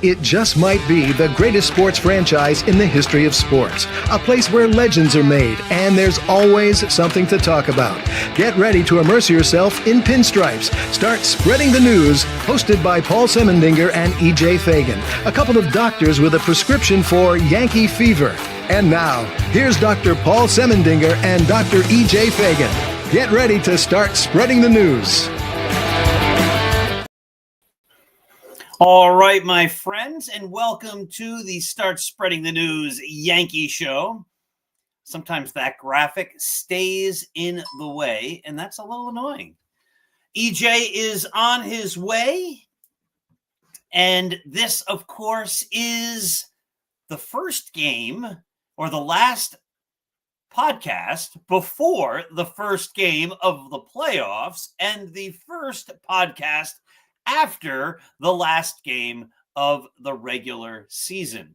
It just might be the greatest sports franchise in the history of sports. A place where legends are made, and there's always something to talk about. Get ready to immerse yourself in pinstripes. Start spreading the news, hosted by Paul Semendinger and E.J. Fagan, a couple of doctors with a prescription for Yankee fever. And now, here's Dr. Paul Semendinger and Dr. E.J. Fagan. Get ready to start spreading the news. All right, my friends, and welcome to the Start Spreading the News Yankee Show. Sometimes that graphic stays in the way, and that's a little annoying. EJ is on his way, and this, of course, is the first game or the last podcast before the first game of the playoffs and the first podcast after the last game of the regular season.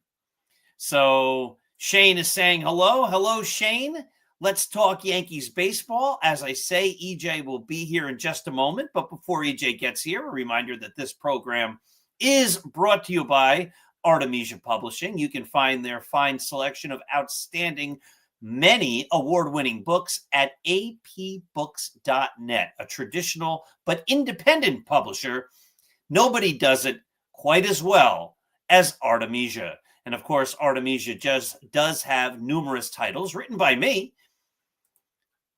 So Shane is saying hello. Hello, Shane. Let's talk Yankees baseball. As I say, EJ will be here in just a moment. But before EJ gets here, a reminder that this program is brought to you by Artemisia Publishing. You can find their fine selection of outstanding, many award-winning books at apbooks.net, a traditional but independent publisher. Nobody does it quite as well as Artemisia. And of course, Artemisia just does have numerous titles written by me,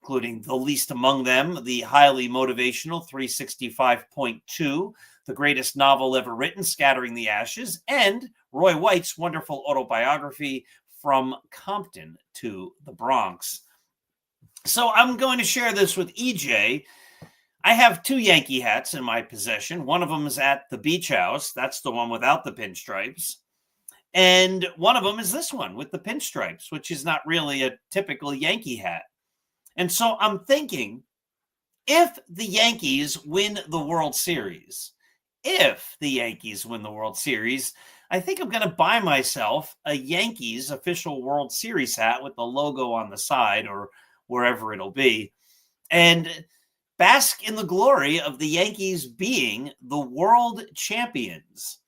including the least among them, the highly motivational 365.2, the greatest novel ever written, Scattering the Ashes, and Roy White's wonderful autobiography, From Compton to the Bronx. So I'm going to share this with EJ. I have two Yankee hats in my possession. One of them is at the beach house. That's the one without the pinstripes. And one of them is this one with the pinstripes, which is not really a typical Yankee hat. And so I'm thinking, if the Yankees win the World Series, I think I'm going to buy myself a Yankees official World Series hat with the logo on the side or wherever it'll be, and bask in the glory of the Yankees being the world champions.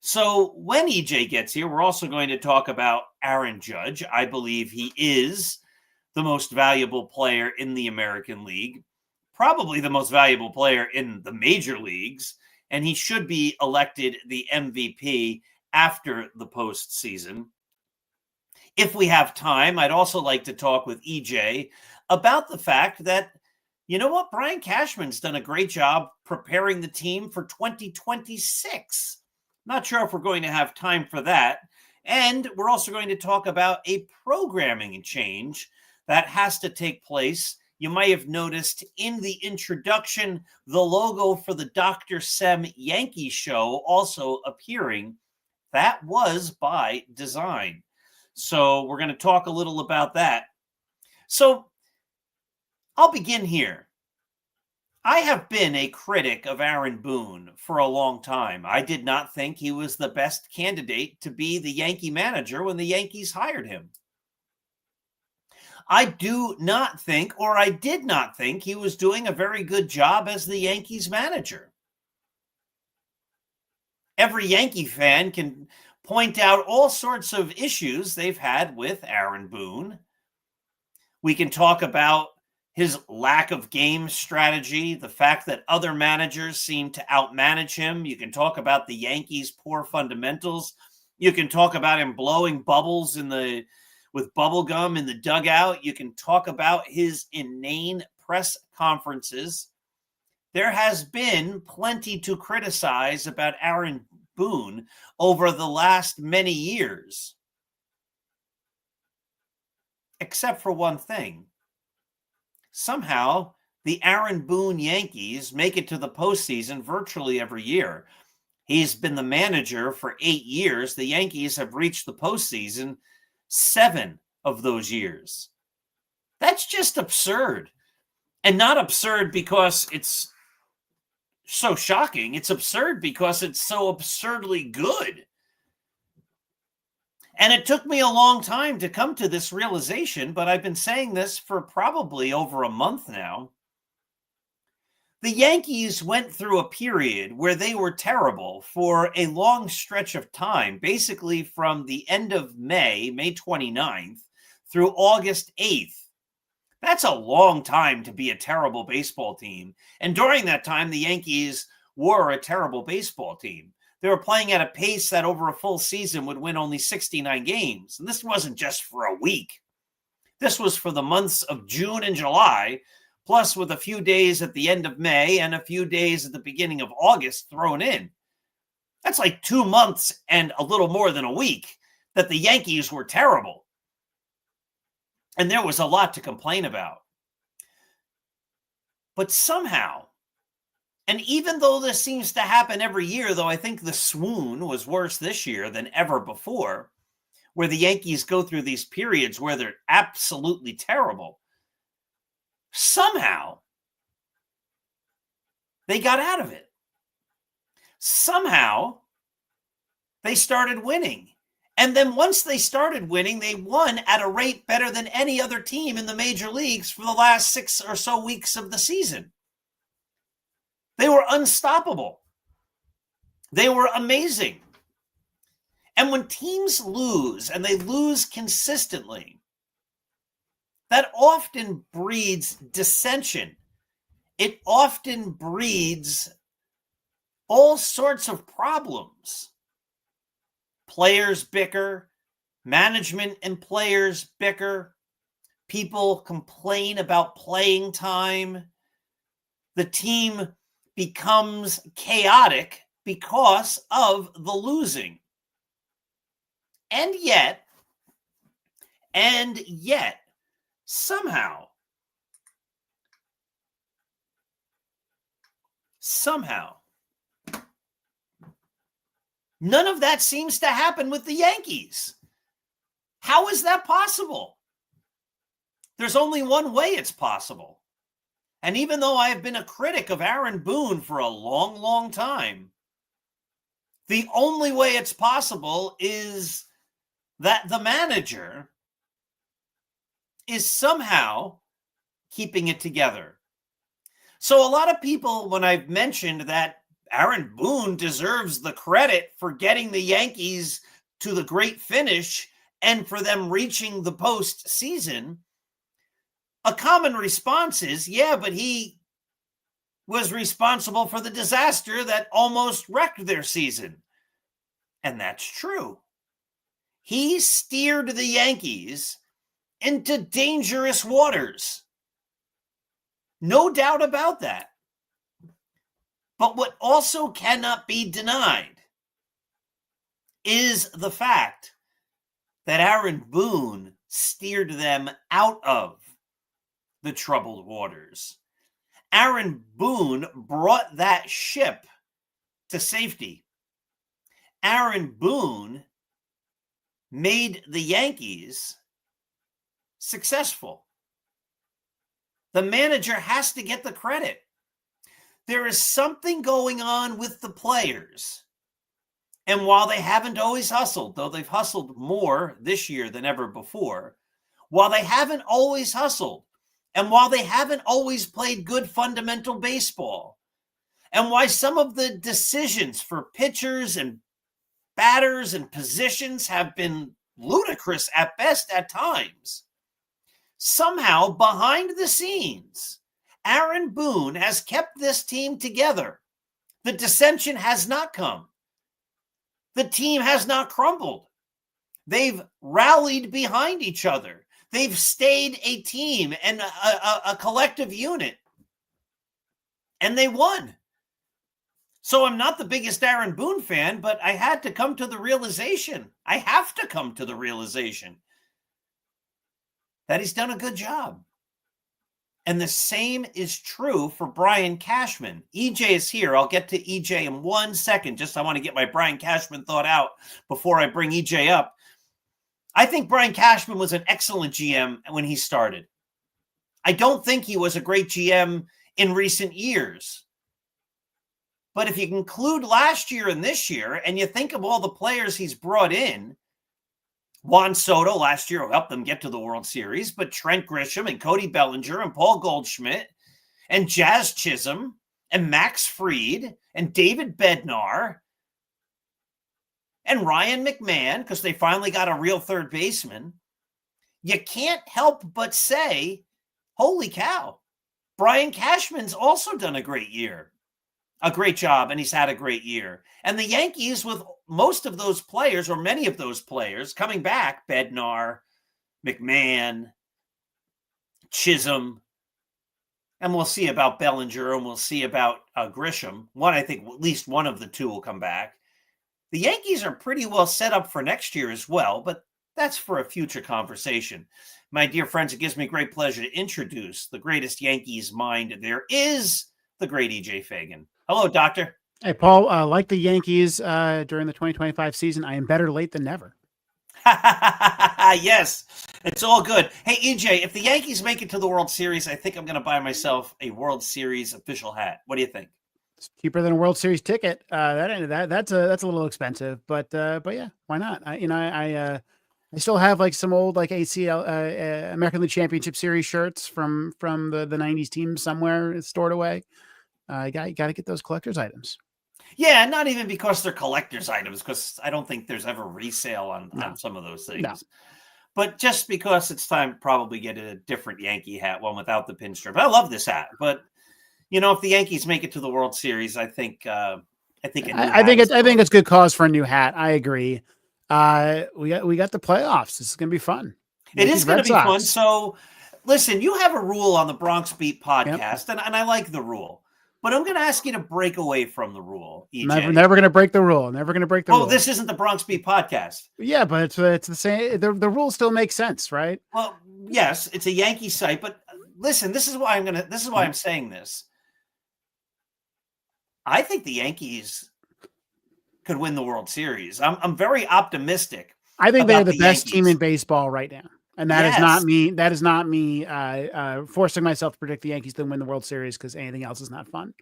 So when EJ gets here, we're also going to talk about Aaron Judge. I believe he is the most valuable player in the American League, probably the most valuable player in the major leagues, and he should be elected the MVP after the postseason. If we have time, I'd also like to talk with EJ about the fact that, you know what, Brian Cashman's done a great job preparing the team for 2026. Not sure if we're going to have time for that. And we're also going to talk about a programming change that has to take place. You might have noticed in the introduction, the logo for the Dr. Sem Yankee Show also appearing. That was by design. So we're going to talk a little about that. So I'll begin here. I have been a critic of Aaron Boone for a long time. I did not think he was the best candidate to be the Yankee manager when the Yankees hired him. I do not think, or I did not think, he was doing a very good job as the Yankees manager. Every Yankee fan can point out all sorts of issues they've had with Aaron Boone. We can talk about his lack of game strategy, the fact that other managers seem to outmanage him. You can talk about the Yankees' poor fundamentals. You can talk about him blowing bubbles with bubble gum in the dugout. You can talk about his inane press conferences. There has been plenty to criticize about Aaron Boone over the last many years, except for one thing. Somehow, the Aaron Boone Yankees make it to the postseason virtually every year. He's been the manager for 8 years. The Yankees have reached the postseason 7 of those years. That's just absurd. And not absurd because it's so shocking. It's absurd because it's so absurdly good. And it took me a long time to come to this realization, but I've been saying this for probably over a month now. The Yankees went through a period where they were terrible for a long stretch of time, basically from the end of May 29th, through August 8th. That's a long time to be a terrible baseball team. And during that time, the Yankees were a terrible baseball team. They were playing at a pace that over a full season would win only 69 games. And this wasn't just for a week. This was for the months of June and July, plus with a few days at the end of May and a few days at the beginning of August thrown in. That's like 2 months and a little more than a week that the Yankees were terrible. And there was a lot to complain about. But somehow, and even though this seems to happen every year, though I think the swoon was worse this year than ever before, where the Yankees go through these periods where they're absolutely terrible, somehow they got out of it. Somehow they started winning. And then once they started winning, they won at a rate better than any other team in the major leagues for the last 6 or so weeks of the season. They were unstoppable. They were amazing. And when teams lose, and they lose consistently, that often breeds dissension. It often breeds all sorts of problems. Players bicker, management and players bicker, people complain about playing time. The team becomes chaotic because of the losing. And yet, somehow, none of that seems to happen with the Yankees. How is that possible? There's only one way it's possible. And even though I have been a critic of Aaron Boone for a long, long time, the only way it's possible is that the manager is somehow keeping it together. So a lot of people, when I've mentioned that Aaron Boone deserves the credit for getting the Yankees to the great finish and for them reaching the postseason, a common response is, yeah, but he was responsible for the disaster that almost wrecked their season. And that's true. He steered the Yankees into dangerous waters. No doubt about that. But what also cannot be denied is the fact that Aaron Boone steered them out of the troubled waters. Aaron Boone brought that ship to safety. Aaron Boone made the Yankees successful. The manager has to get the credit. There is something going on with the players. And while they haven't always hustled, though they've hustled more this year than ever before, while they haven't always hustled, and while they haven't always played good fundamental baseball, and why some of the decisions for pitchers and batters and positions have been ludicrous at best at times, somehow behind the scenes, Aaron Boone has kept this team together. The dissension has not come. The team has not crumbled. They've rallied behind each other. They've stayed a team and a collective unit. And they won. So I'm not the biggest Aaron Boone fan, but I had to come to the realization. I have to come to the realization that he's done a good job. And the same is true for Brian Cashman. EJ is here. I'll get to EJ in 1 second. I want to get my Brian Cashman thought out before I bring EJ up. I think Brian Cashman was an excellent GM when he started. I don't think he was a great GM in recent years. But if you include last year and this year, and you think of all the players he's brought in, Juan Soto last year helped them get to the World Series, but Trent Grisham and Cody Bellinger and Paul Goldschmidt and Jazz Chisholm and Max Fried and David Bednar and Ryan McMahon, because they finally got a real third baseman, you can't help but say, holy cow, Brian Cashman's also done a great job, and he's had a great year. And the Yankees, with most of those players, or many of those players, coming back, Bednar, McMahon, Chisholm, and we'll see about Bellinger, and we'll see about Grisham. I think at least one of the two will come back. The Yankees are pretty well set up for next year as well, but that's for a future conversation. My dear friends, it gives me great pleasure to introduce the greatest Yankees mind there is, the great EJ Fagan. Hello, Doctor. Hey, Paul, like the Yankees during the 2025 season, I am better late than never. Yes, it's all good. Hey, EJ, if the Yankees make it to the World Series, I think I'm going to buy myself a World Series official hat. What do you think? It's cheaper than a World Series ticket. That's a little expensive, but yeah, why not? I still have like some old like ACL American League Championship Series shirts from the 90s team somewhere stored away. You got to get those collector's items. Yeah, not even because they're collector's items, because I don't think there's ever resale on some of those things. No. But just because it's time to probably get a different Yankee hat, one without the pinstripe. I love this hat, but if the Yankees make it to the World Series, I think it's good cause for a new hat. I agree. We got the playoffs. This is going to be fun. It is going to be fun. So, listen, you have a rule on the Bronx Beat podcast, and I like the rule. But I'm going to ask you to break away from the rule, EJ. Never going to break the rule. Never going to break the rule. Oh, this isn't the Bronx Beat podcast. Yeah, but it's the same. The rule still makes sense, right? Well, yes, it's a Yankee site, but listen, this is why I'm saying this. I think the Yankees could win the World Series. I'm very optimistic. I think they're the best team in baseball right now. And that is not me. That is not me forcing myself to predict the Yankees to win the World Series because anything else is not fun.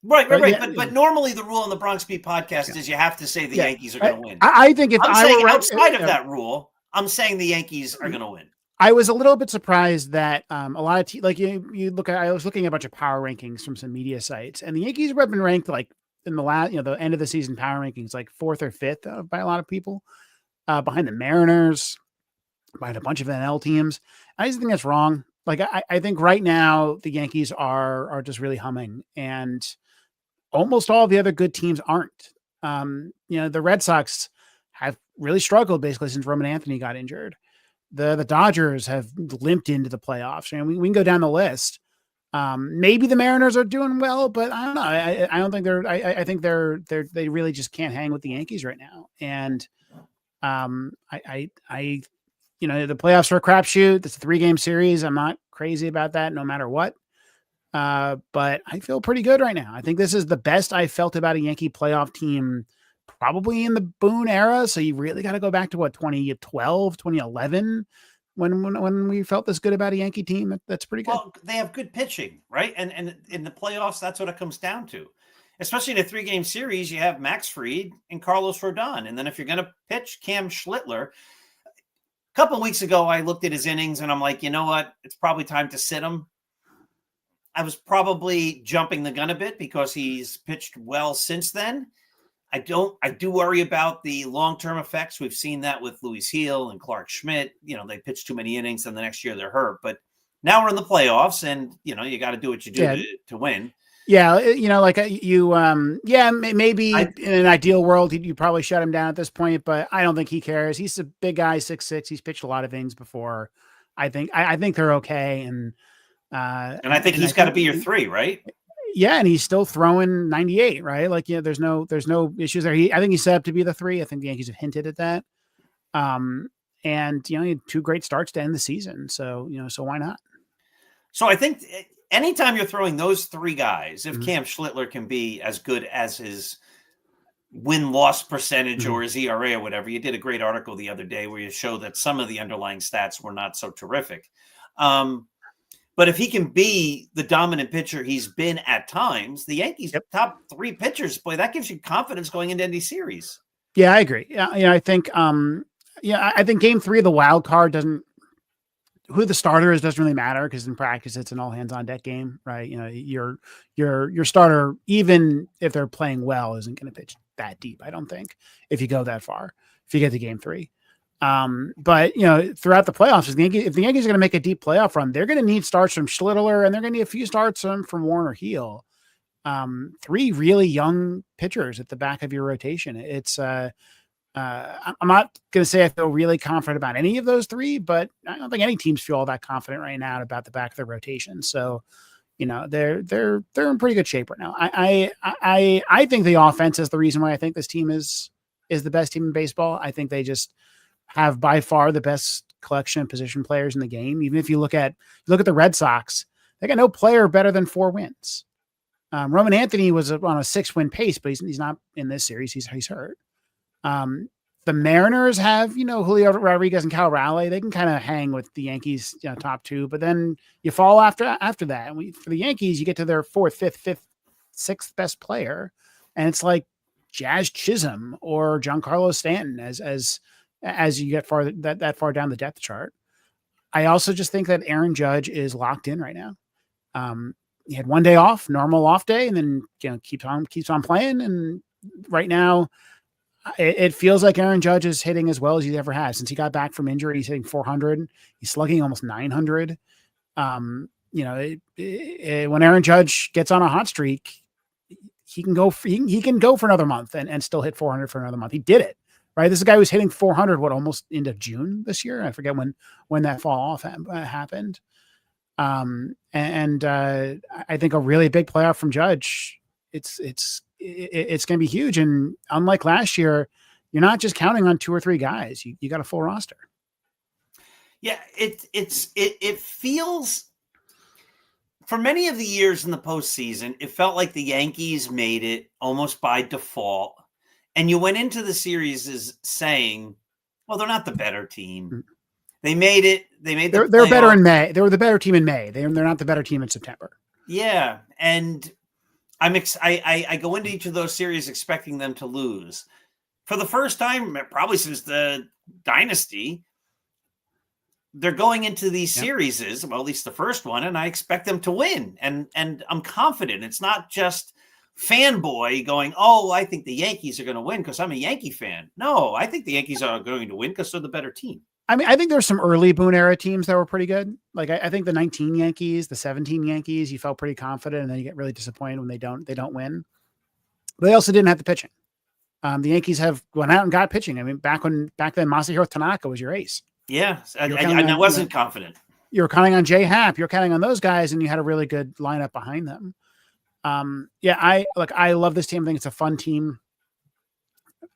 Right. But normally the rule on the Bronx Beat podcast is you have to say the Yankees are going to win. I think if I'm saying outside of that rule, I'm saying the Yankees are going to win. I was a little bit surprised that a lot of I was looking at a bunch of power rankings from some media sites, and the Yankees have been ranked like in the last, the end of the season power rankings, like 4th or 5th by a lot of people, behind the Mariners, behind a bunch of NL teams. I just think that's wrong. Like, I think right now the Yankees are just really humming, and almost all the other good teams aren't. The Red Sox have really struggled basically since Roman Anthony got injured. The Dodgers have limped into the playoffs. We can go down the list. Maybe the Mariners are doing well, but I don't know. I don't think I think they really just can't hang with the Yankees right now. And the playoffs are a crapshoot. It's a 3-game series. I'm not crazy about that no matter what. But I feel pretty good right now. I think this is the best I felt about a Yankee playoff team probably in the Boone era. So you really got to go back to 2012, 2011, when we felt this good about a Yankee team. That's pretty good. Well, they have good pitching, right? And in the playoffs, that's what it comes down to. Especially in a 3-game series, you have Max Fried and Carlos Rodon. And then if you're going to pitch Cam Schlittler, a couple of weeks ago, I looked at his innings and I'm like, you know what? It's probably time to sit him. I was probably jumping the gun a bit because he's pitched well since then. I do worry about the long-term effects. We've seen that with Louis Heel and Clark Schmidt. They pitch too many innings and the next year they're hurt. But now we're in the playoffs and, you got to do what you do to win. Yeah. Maybe in an ideal world, you probably shut him down at this point, but I don't think he cares. He's a big guy, 6'6". He's pitched a lot of innings before. I think they're okay. And I think he's got to be your 3, right? Yeah, and he's still throwing 98, right? Like, there's no issues there. I think he's set up to be the 3. I think the Yankees have hinted at that. And he had 2 great starts to end the season. So, so why not? So I think anytime you're throwing those 3 guys, if Cam Schlittler can be as good as his win-loss percentage or his ERA or whatever, you did a great article the other day where you show that some of the underlying stats were not so terrific. But if he can be the dominant pitcher he's been at times, the Yankees' top 3 pitchers, boy, that gives you confidence going into any series. Yeah, I agree. Yeah, I think, I think Game 3 of the wild card who the starter is doesn't really matter because in practice it's an all hands on deck game, right? Your starter, even if they're playing well, isn't going to pitch that deep. I don't think if you go that far, if you get to Game 3. But throughout the playoffs, if the Yankees are going to make a deep playoff run, they're going to need starts from Schlittler and they're going to need a few starts from Warner Heel. 3 really young pitchers at the back of your rotation. It's I'm not going to say I feel really confident about any of those 3, but I don't think any teams feel all that confident right now about the back of their rotation. So, they're in pretty good shape right now. I think the offense is the reason why I think this team is the best team in baseball. I think they just have by far the best collection of position players in the game. Even if you look at the Red Sox, they got no player better than 4 wins. Roman Anthony was on a 6-win pace, but he's not in this series. He's hurt. The Mariners have, Julio Rodriguez and Cal Raleigh. They can kind of hang with the Yankees, top 2, but then you fall after that. And for the Yankees, you get to their 4th, 5th, 6th best player. And it's like Jazz Chisholm or Giancarlo Stanton as you get that far down the depth chart. I also just think that Aaron Judge is locked in right now. He had 1 day off, normal off day, and then keeps on playing. And right now, it feels like Aaron Judge is hitting as well as he's ever had since he got back from injury. He's hitting 400. He's slugging almost 900. When Aaron Judge gets on a hot streak, he can go for another month and still hit 400 for another month. He did it. Right. This is a guy who was hitting 400, almost into June this year. I forget when that fall off happened. I think a really big playoff from Judge, it's going to be huge. And unlike last year, you're not just counting on 2 or 3 guys. You got a full roster. Yeah. It feels, for many of the years in the postseason, it felt like the Yankees made it almost by default. And you went into the series as saying, well, they're not the better team. They made it. They're better in May. They were the better team in May. They're not the better team in September. Yeah. And I go into each of those series expecting them to lose. For the first time, probably since the dynasty, they're going into these series, well, at least the first one, and I expect them to win. And I'm confident. It's not just fanboy going, oh, I think the Yankees are going to win because I'm a Yankee fan. No, I think the Yankees are going to win because they're the better team. I mean, I think there's some early Boone era teams that were pretty good. Like I think the 19 Yankees, the 17 Yankees, you felt pretty confident, and then you get really disappointed when they don't win. But they also didn't have the pitching. The Yankees have gone out and got pitching. I mean, back then Masahiro Tanaka was your ace. Yeah, I wasn't confident. You were counting on Jay Happ. You're counting on those guys, and you had a really good lineup behind them. I love this team. I think it's a fun team.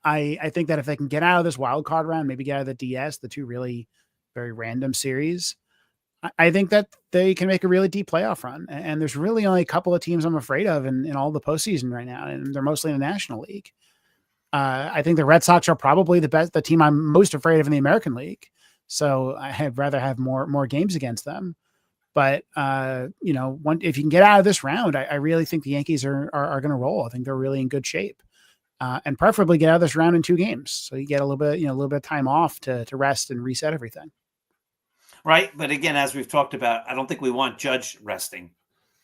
I think that if they can get out of this wild card round, maybe get out of the DS, the 2 really very random series, I think that they can make a really deep playoff run. And there's really only a couple of teams I'm afraid of in all the postseason right now, and they're mostly in the National League. I think the Red Sox are probably the team I'm most afraid of in the American League. So I'd rather have more games against them. But, if you can get out of this round, I really think the Yankees are going to roll. I think they're really in good shape, and preferably get out of this round in 2 games. So you get a little bit of time off to rest and reset everything. Right. But again, as we've talked about, I don't think we want Judge resting.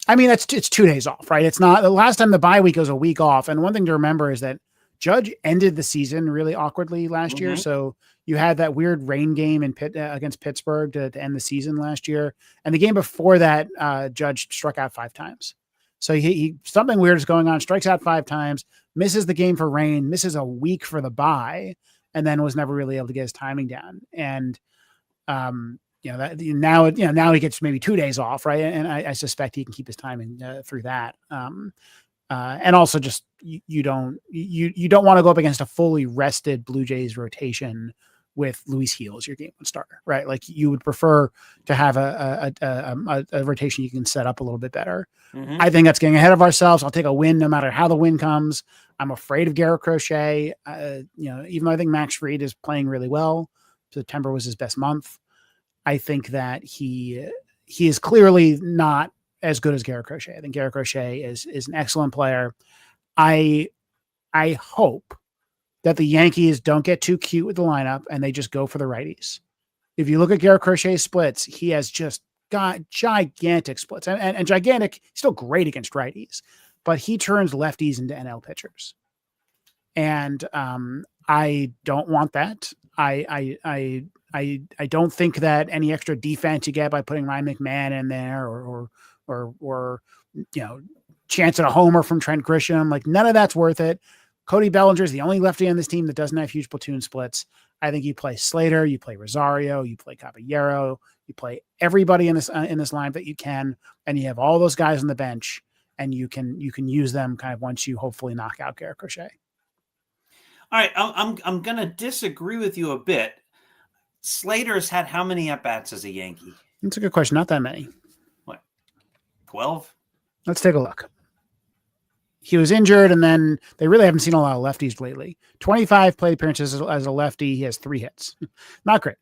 I mean, it's 2 days off, right? It's not the last time the bye week was a week off. And one thing to remember is that Judge ended the season really awkwardly last year. So you had that weird rain game in against Pittsburgh to end the season last year. And the game before that, Judge struck out 5 times. So he something weird is going on, strikes out 5 times, misses the game for rain, misses a week for the bye, and then was never really able to get his timing down. And, now he gets maybe 2 days off. Right. And I suspect he can keep his timing through that. And also just, you don't want to go up against a fully rested Blue Jays rotation with Luis Gil as your game 1 starter, right? Like you would prefer to have a rotation you can set up a little bit better. I think that's getting ahead of ourselves. I'll take a win no matter how the win comes. I'm afraid of Garrett Crochet. Even though I think Max Fried is playing really well, September was his best month. I think that he is clearly not as good as Garrett Crochet. I think Garrett Crochet is an excellent player. I hope that the Yankees don't get too cute with the lineup and they just go for the righties. If you look at Garrett Crochet's splits, he has just got gigantic splits and gigantic, still great against righties, but he turns lefties into NL pitchers. And I don't want that. I don't think that any extra defense you get by putting Ryan McMahon in there or chance at a homer from Trent Grisham, like none of that's worth it. Cody Bellinger is the only lefty on this team that doesn't have huge platoon splits. I think you play Slater, you play Rosario, you play Caballero, you play everybody in this line that you can, and you have all those guys on the bench, and you can use them kind of once you hopefully knock out Garrett Crochet. All right, I'm going to disagree with you a bit. Slater's had how many at-bats as a Yankee? That's a good question. Not that many. What, 12? Let's take a look. He was injured, and then they really haven't seen a lot of lefties lately. 25 plate appearances as a lefty. He has 3 hits. Not great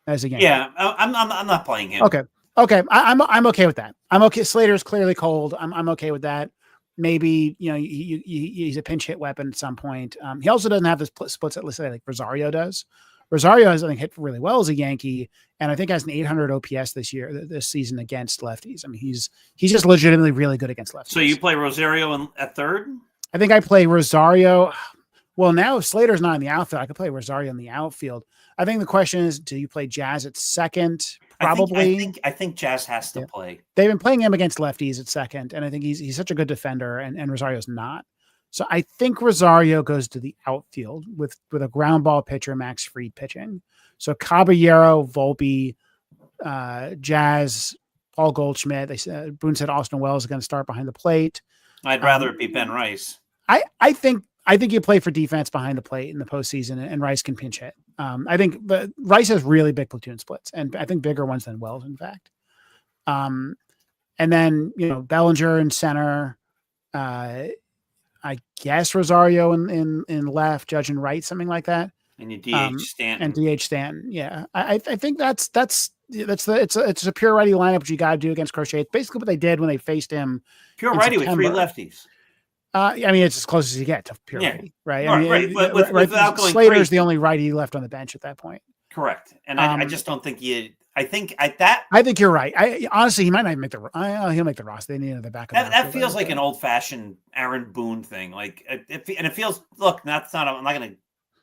as a Yankee. Yeah, I'm not playing him. Okay. I'm okay with that. I'm okay. Slater's clearly cold. I'm okay with that. Maybe, he's a pinch hit weapon at some point. He also doesn't have the splits that, let's say, like Rosario does. Rosario has, I think, hit really well as a Yankee, and I think has an 800 OPS this season against lefties. I mean, he's just legitimately really good against lefties. So you play Rosario at third? I think I play Rosario. Well, now if Slater's not in the outfield, I could play Rosario in the outfield. I think the question is, do you play Jazz at second? Probably. I think Jazz has to play. They've been playing him against lefties at second, and I think he's such a good defender, and Rosario's not. So I think Rosario goes to the outfield with a ground ball pitcher, Max Fried, pitching. So Caballero, Volpe, Jazz, Paul Goldschmidt. They said Boone said Austin Wells is going to start behind the plate. I'd rather it be Ben Rice. I think you play for defense behind the plate in the postseason, and Rice can pinch hit. I think Rice has really big platoon splits, and I think bigger ones than Wells, in fact. And then Bellinger in center. I guess Rosario in left, Judge in right, something like that. And you DH Stanton. And DH Stanton. Yeah. I think it's a pure righty lineup, which you got to do against Crochet. It's basically what they did when they faced him. Pure righty September. With 3 lefties. I mean, it's as close as you get to pure righty, right? Right. But without going Slater's crazy. the only righty left on the bench at that point. Correct. And I just don't think I think you're right. Honestly, he might not make he'll make the roster. They need the backup. That feels like an old-fashioned Aaron Boone thing. Like, it feels. Look, I'm not going to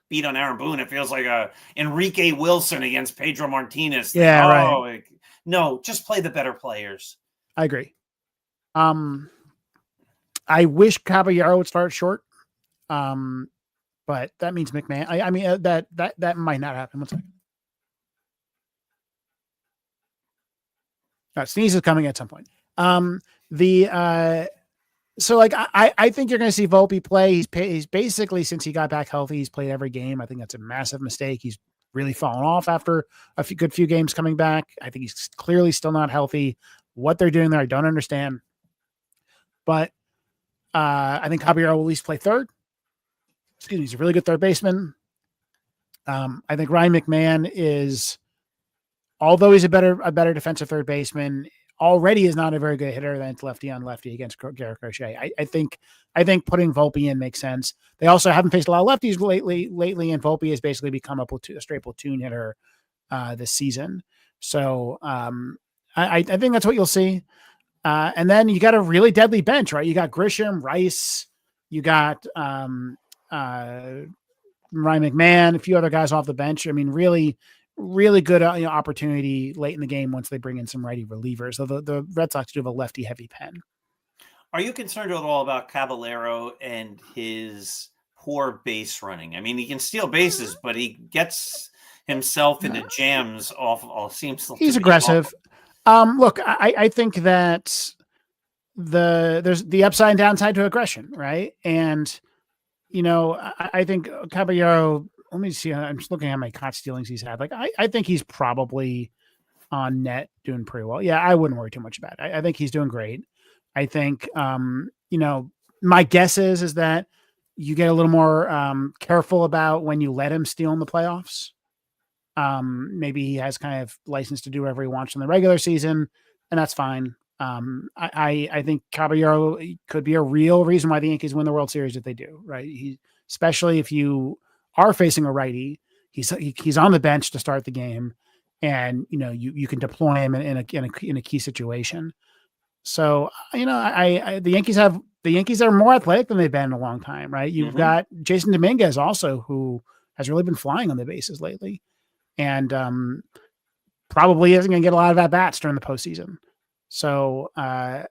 beat on Aaron Boone. It feels like a Enrique Wilson against Pedro Martinez. Yeah, right. No, just play the better players. I agree. I wish Caballero would start short, but that means McMahon. I mean that might not happen. One second. Sneeze is coming at some point. So like I think you're going to see Volpe play. He's basically, since he got back healthy, he's played every game. I think that's a massive mistake. He's really fallen off after a good few games coming back. I think he's clearly still not healthy. What they're doing there, I don't understand. But I think Caballero will at least play third. Excuse me, he's a really good third baseman. I think Ryan McMahon is, although he's a better defensive third baseman, already is not a very good hitter than lefty on lefty against Garrett Crochet. I think putting Volpe in makes sense. They also haven't faced a lot of lefties lately, and Volpe has basically become a straight platoon hitter this season. So I think that's what you'll see. And then you got a really deadly bench, right? You got Grisham, Rice, you got Ryan McMahon, a few other guys off the bench. I mean, really, really good opportunity late in the game once they bring in some righty relievers. So the Red Sox do have a lefty heavy pen. Are you concerned at all about Caballero and his poor base running? I mean, he can steal bases, but he gets himself into jams seems he's aggressive. Look, I think that there's the upside and downside to aggression, right? And I think Caballero. Let me see. I'm just looking at how many caught stealings he's had. Like, I think he's probably on net doing pretty well. Yeah, I wouldn't worry too much about it. I think he's doing great. I think, my guess is that you get a little more careful about when you let him steal in the playoffs. Maybe he has kind of license to do whatever he wants in the regular season, and that's fine. I think Caballero could be a real reason why the Yankees win the World Series if they do, right? Especially if you are facing a righty, he's on the bench to start the game, and you can deploy him in a key situation. So the Yankees are more athletic than they've been in a long time, right? You've got Jason Dominguez also, who has really been flying on the bases lately, and probably isn't going to get a lot of at bats during the postseason. So I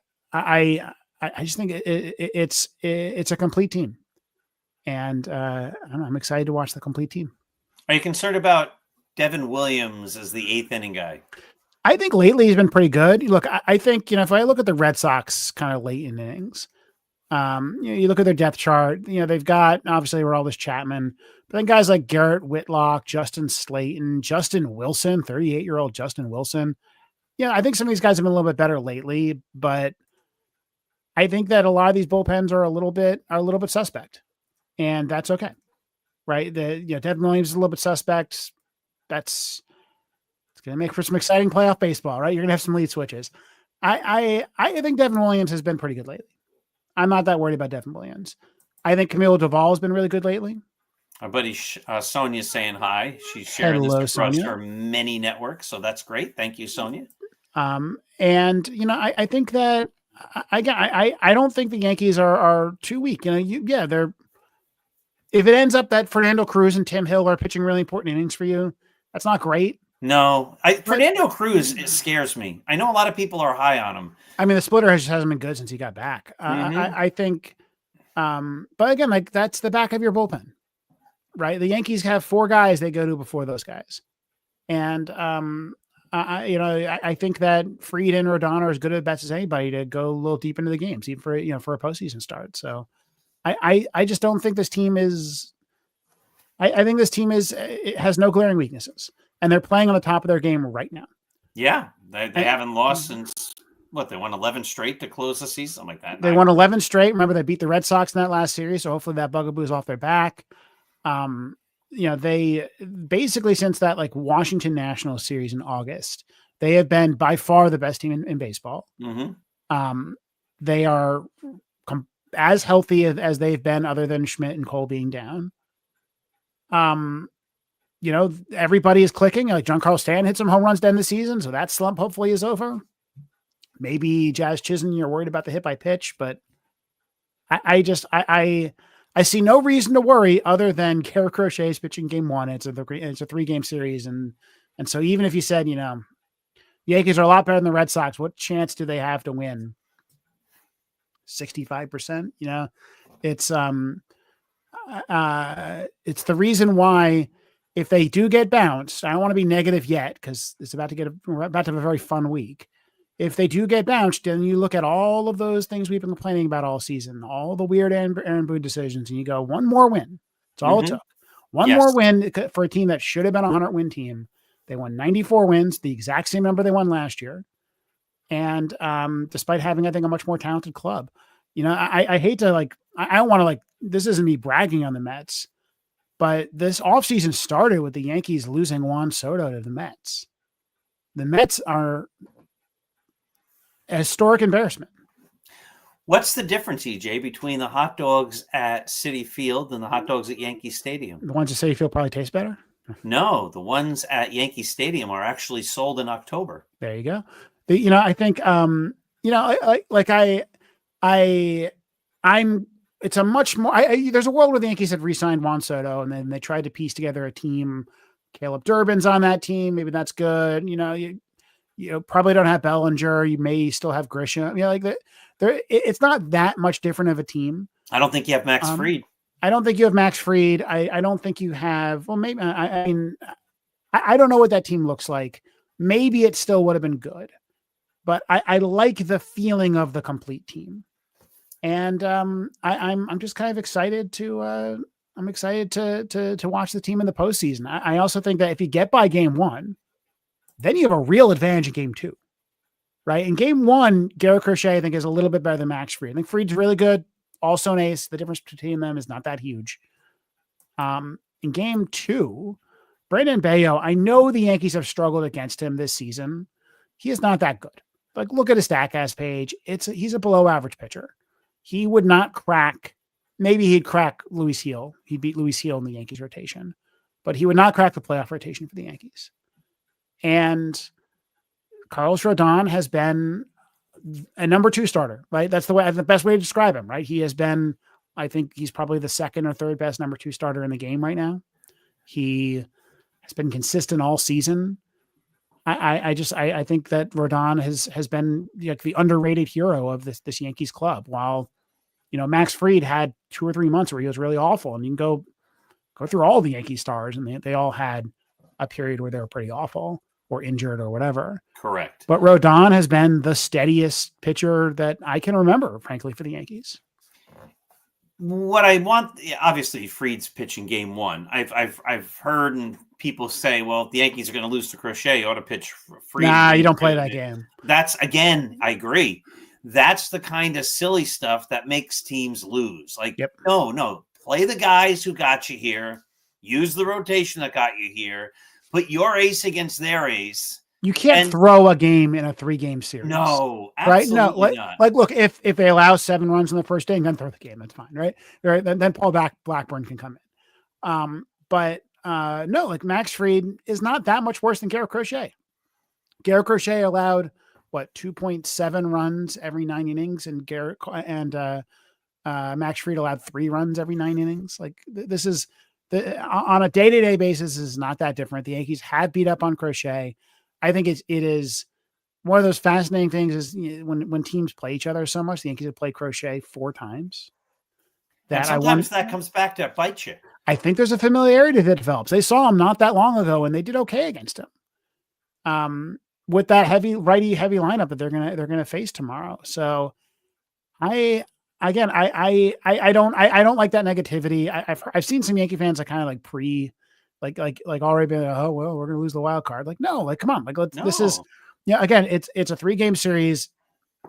just think it's a complete team, and I don't know, I'm excited to watch the complete team. Are you concerned about Devin Williams as the eighth inning guy? I think lately he's been pretty good. Look, I think if I look at the Red Sox kind of late in innings, you look at their depth chart. They've got obviously Aroldis Chapman, but then guys like Garrett Whitlock, Justin Slayton, Justin Wilson, 38-year-old Justin Wilson. I think some of these guys have been a little bit better lately, but I think that a lot of these bullpens are a little bit suspect, and that's okay, right? Devin Williams is a little bit suspect. It's going to make for some exciting playoff baseball, right? You're going to have some lead switches. I think Devin Williams has been pretty good lately. I'm not that worried about Devin Williams. I think Camilo Doval has been really good lately. Our buddy Sonia's saying hi. She's sharing this across her many networks, so that's great. Thank you, Sonia. I think that I don't think the Yankees are too weak. They're. If it ends up that Fernando Cruz and Tim Hill are pitching really important innings for you, that's not great. No, Fernando Cruz, it scares me. I know a lot of people are high on him. I mean, the splitter hasn't been good since he got back. I think, but again, like that's the back of your bullpen, right? The Yankees have 4 guys they go to before those guys, and I think that Fried and Rodon are as good at bets as anybody to go a little deep into the games, even for a postseason start. So, I just don't think this team is. I think this team it has no glaring weaknesses, and they're playing on the top of their game right now. Yeah, they haven't lost since they won 11 straight to close the season, something like that. They won 11 straight. Remember, they beat the Red Sox in that last series, so hopefully that bugaboo is off their back. They basically since that Washington Nationals series in August, they have been by far the best team in baseball. They are as healthy as they've been, other than Schmidt and Cole being down. Everybody is clicking. Like Giancarlo Stanton hit some home runs to end the season, so that slump hopefully is over. Maybe Jazz Chisholm, you're worried about the hit by pitch, but I see no reason to worry other than Garrett Crochet is pitching game 1. It's a 3-game series, and so even if you said the Yankees are a lot better than the Red Sox, what chance do they have to win? 65%. It's the reason why if they do get bounced, I don't want to be negative yet because it's we're about to have a very fun week. If they do get bounced, then you look at all of those things we've been complaining about all season, all the weird Aaron Boone decisions, and you go, one more win. That's all it took. One more win for a team that should have been a 100-win team. They won 94 wins, the exact same number they won last year. And despite having, I think, a much more talented club, I hate to I don't want to this isn't me bragging on the Mets, but this offseason started with the Yankees losing Juan Soto to the Mets. The Mets are a historic embarrassment. What's the difference, EJ, between the hot dogs at Citi Field and the hot dogs at Yankee Stadium? The ones at Citi Field probably taste better. No, the ones at Yankee Stadium are actually sold in October. There you go. I think, I'm it's a much more. There's a world where the Yankees had re-signed Juan Soto, and then they tried to piece together a team. Caleb Durbin's on that team. Maybe that's good. You probably don't have Bellinger. You may still have Grisham. It's not that much different of a team. I don't think you have Max Fried. I don't think you have Max Fried. I don't think you have. Well, maybe. I mean, I don't know what that team looks like. Maybe it still would have been good, but I like the feeling of the complete team, and I'm just kind of excited to. I'm excited to watch the team in the postseason. I also think that if you get by game one, then you have a real advantage in game two, right? In game one, Garrett Crochet, I think, is a little bit better than Max Fried. I think Fried's really good, also an ace. The difference between them is not that huge. In game two, Brandon Bayo, I know the Yankees have struggled against him this season. He is not that good. Like, look at his StatCast page. He's a below average pitcher. He would not crack. Maybe he'd crack Luis Heel. He beat Luis Heel in the Yankees rotation, but he would not crack the playoff rotation for the Yankees. And Carlos Rodon has been a number 2 starter, right? That's the best way to describe him, right? He has been, I think he's probably the second or third best number 2 starter in the game right now. He has been consistent all season. I think that Rodon has been like the underrated hero of this Yankees club. While, Max Fried had 2 or 3 months where he was really awful, and you can go through all the Yankee stars, and they all had a period where they were pretty awful or injured or whatever. Correct. But Rodon has been the steadiest pitcher that I can remember, frankly, for the Yankees. What I want, obviously, Fried's pitching game one. I've heard people say, well, if the Yankees are going to lose to Crochet, you ought to pitch Fried. Nah, you don't play that game. That's, again, I agree. That's the kind of silly stuff that makes teams lose. Like, no, play the guys who got you here. Use the rotation that got you here. Put your ace against their ace. You can't throw a game in a 3-game series. No, absolutely right? not. Like, look, if they allow 7 runs in the first inning, then throw the game. That's fine, right? Then Paul Blackburn can come in. But no, like Max Fried is not that much worse than Garrett Crochet. Garrett Crochet allowed 2.7 runs every 9 innings, and Max Fried allowed 3 runs every 9 innings. Like this is on a day-to-day basis is not that different. The Yankees have beat up on Crochet. I think it is one of those fascinating things is when teams play each other so much. The Yankees have played Crochet 4 times. That sometimes that comes back to bite you. I think there's a familiarity that develops. They saw him not that long ago, and they did okay against him. With that righty heavy lineup that they're gonna face tomorrow. So I don't like that negativity. I've seen some Yankee fans that kind of like already been, oh, well, we're going to lose the wild card. Like, no, like, come on. Like, this is, again, it's a 3-game series.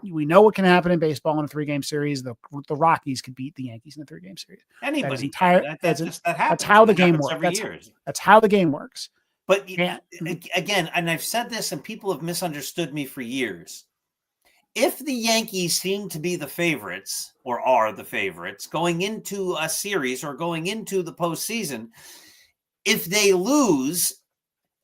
We know what can happen in baseball in a 3-game series. The Rockies could beat the Yankees in a 3-game series. Anybody. That's how the game works. That's how the game works. But again, and I've said this and people have misunderstood me for years. If the Yankees seem to be the favorites or are the favorites going into a series or going into the postseason, if they lose,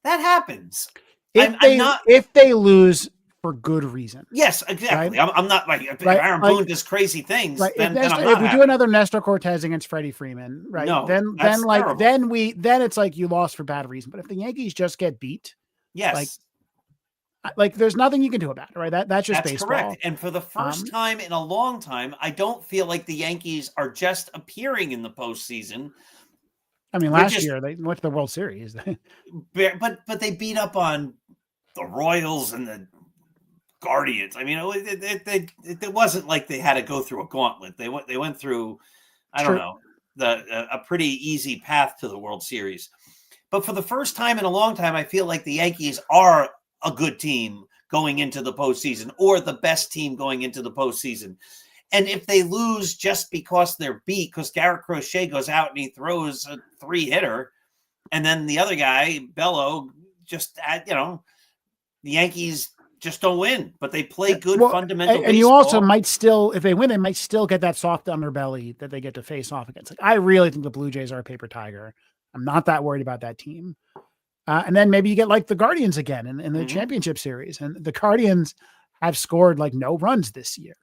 that happens. If they lose for good reason. Yes, exactly. Right? I'm not like if Aaron Boone does crazy things. Right. Then if we do another Nestor Cortez against Freddie Freeman, right? No, then it's like you lost for bad reason. But if the Yankees just get beat, yes, like there's nothing you can do about it, right? That's just baseball. Correct. And for the first time in a long time, I don't feel like the Yankees are just appearing in the postseason. I mean, last year they went to the World Series, but they beat up on the Royals and the Guardians. I mean, it wasn't like they had to go through a gauntlet. They went through, I don't know, a pretty easy path to the World Series. But for the first time in a long time, I feel like the Yankees are a good team going into the postseason, or the best team going into the postseason. And if they lose just because they're beat, because Garrett Crochet goes out and he throws a 3-hitter, and then the other guy, Bello, just, the Yankees just don't win, but they play good fundamental baseball. And you also might still, if they win, they might still get that soft underbelly that they get to face off against. Like, I really think the Blue Jays are a paper tiger. I'm not that worried about that team. And then maybe you get like the Guardians again in the championship series. And the Guardians have scored like no runs this year.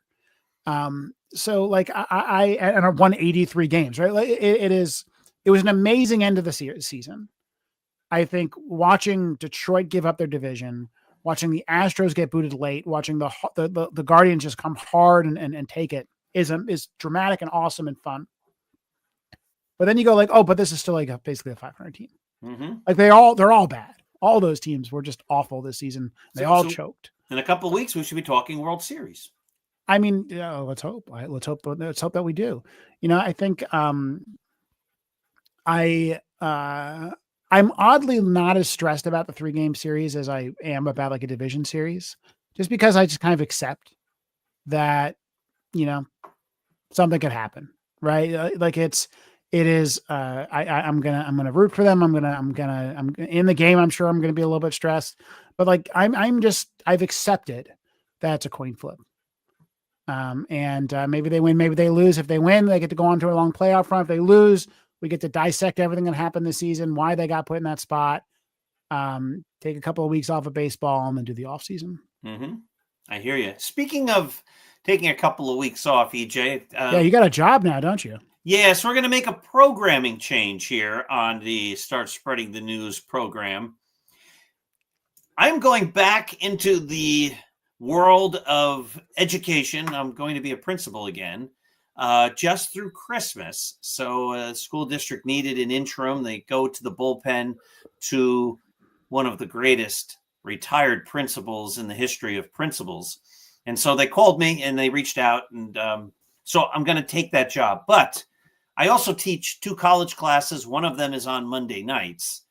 So like I and I won 83 games, right? Like it was an amazing end of the season. I think watching Detroit give up their division, watching the Astros get booted late, watching the Guardians just come hard and take it is dramatic and awesome and fun. But then you go like, oh, but this is still like basically a 500 team. Mm-hmm. Like they're all bad. All those teams were just awful this season. They all choked. In a couple of weeks, we should be talking World Series. I mean, let's hope. Let's hope that we do. I think I'm oddly not as stressed about the 3-game series as I am about like a division series, just because I just kind of accept that, something could happen, right? Like it is, I'm going to root for them. I'm in the game. I'm sure I'm going to be a little bit stressed, but like, I've accepted that it's a coin flip. Maybe they win, maybe they lose. If they win, they get to go on to a long playoff run. If they lose, we get to dissect everything that happened this season, why they got put in that spot, take a couple of weeks off of baseball, and then do the off season. Mm-hmm. I hear you. Speaking of taking a couple of weeks off, EJ. Yeah, you got a job now, don't you? Yeah, so we're going to make a programming change here on the Start Spreading the News program. I'm going back into the world of education. I'm going to be a principal again. Just through Christmas. So school district needed an interim. They go to the bullpen to one of the greatest retired principals in the history of principals. And so they called me and they reached out. And so I'm going to take that job. But I also teach 2 college classes. One of them is on Monday nights.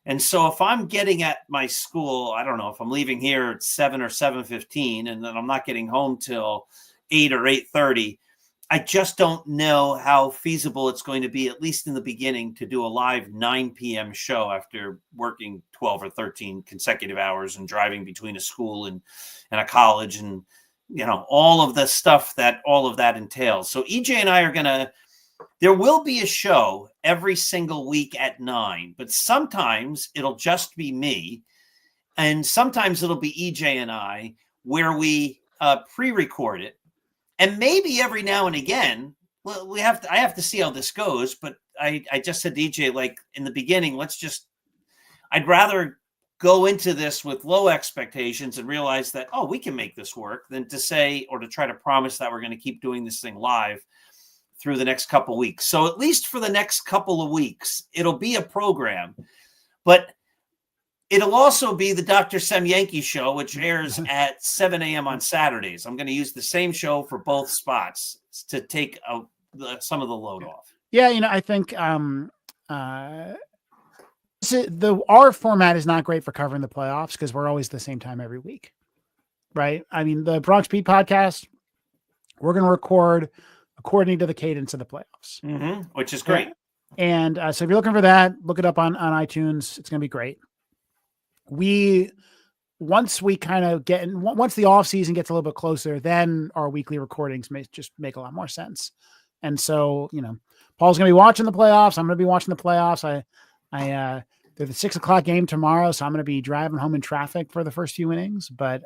And so if I'm getting at my school, I don't know, if I'm leaving here at 7 or 7:15 and then I'm not getting home till 8 or 8:30, I just don't know how feasible it's going to be, at least in the beginning, to do a live 9 p.m. show after working 12 or 13 consecutive hours and driving between a school and a college and, all of the stuff that all of that entails. So EJ and I are there will be a show every single week at 9, but sometimes it'll just be me. And sometimes it'll be EJ and I where we pre-record it. And maybe every now and again, well, I have to see how this goes. But I just said to EJ, like in the beginning, I'd rather go into this with low expectations and realize that, we can make this work than to say, or to try to promise that we're going to keep doing this thing live through the next couple of weeks. So at least for the next couple of weeks, it'll be a program, but it'll also be the Dr. Sem Yankee show, which airs at 7 a.m. on Saturdays. I'm going to use the same show for both spots to take some of the load off. Yeah, I think our format is not great for covering the playoffs because we're always the same time every week, right? I mean, the Bronx Beat podcast, we're going to record according to the cadence of the playoffs, which is great. And so if you're looking for that, look it up on iTunes. It's going to be great. Once the off season gets a little bit closer, then our weekly recordings may just make a lot more sense. And so, Paul's going to be watching the playoffs. I'm going to be watching the playoffs. They're the 6:00 game tomorrow. So I'm going to be driving home in traffic for the first few innings, but,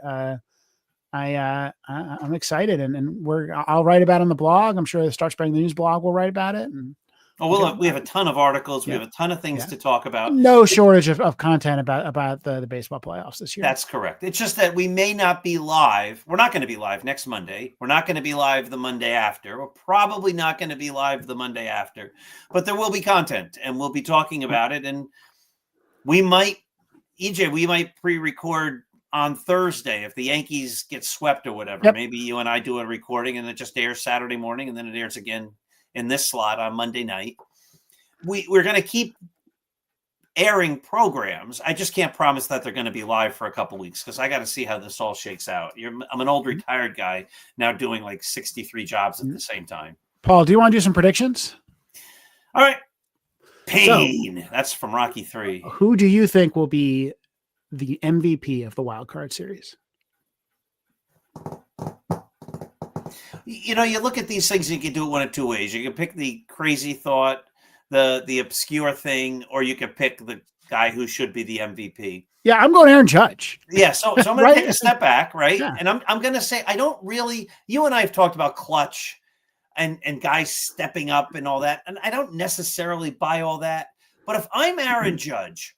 I'm excited and I'll write about it on the blog. I'm sure the Start Spreading the News blog will write about it. And we have a ton of articles. We have a ton of things to talk about. No shortage of content about the baseball playoffs this year. That's correct. It's just that we may not be live. We're not going to be live next Monday. We're not going to be live the Monday after. We're probably not going to be live the Monday after, but there will be content and we'll be talking about it. And we might pre-record on Thursday if the Yankees get swept or whatever. Yep. Maybe you and I do a recording and it just airs Saturday morning and then it airs again in this slot on Monday night. We're going to keep airing programs. I just can't promise that they're going to be live for a couple weeks because I got to see how this all shakes out. I'm an old retired guy now doing like 63 jobs at the same time. Paul, do you want to do some predictions? All right. Pain. So, that's from Rocky 3. Who do you think will be the MVP of the wild card series? You look at these things, you can do it one of two ways. You can pick the crazy thought, the obscure thing, or you can pick the guy who should be the MVP. Yeah, I'm going Aaron Judge. Yeah, so I'm going Right? to take a step back, right? Yeah. And I'm going to say I don't really. You and I have talked about clutch and guys stepping up and all that, and I don't necessarily buy all that. But if I'm Aaron Judge,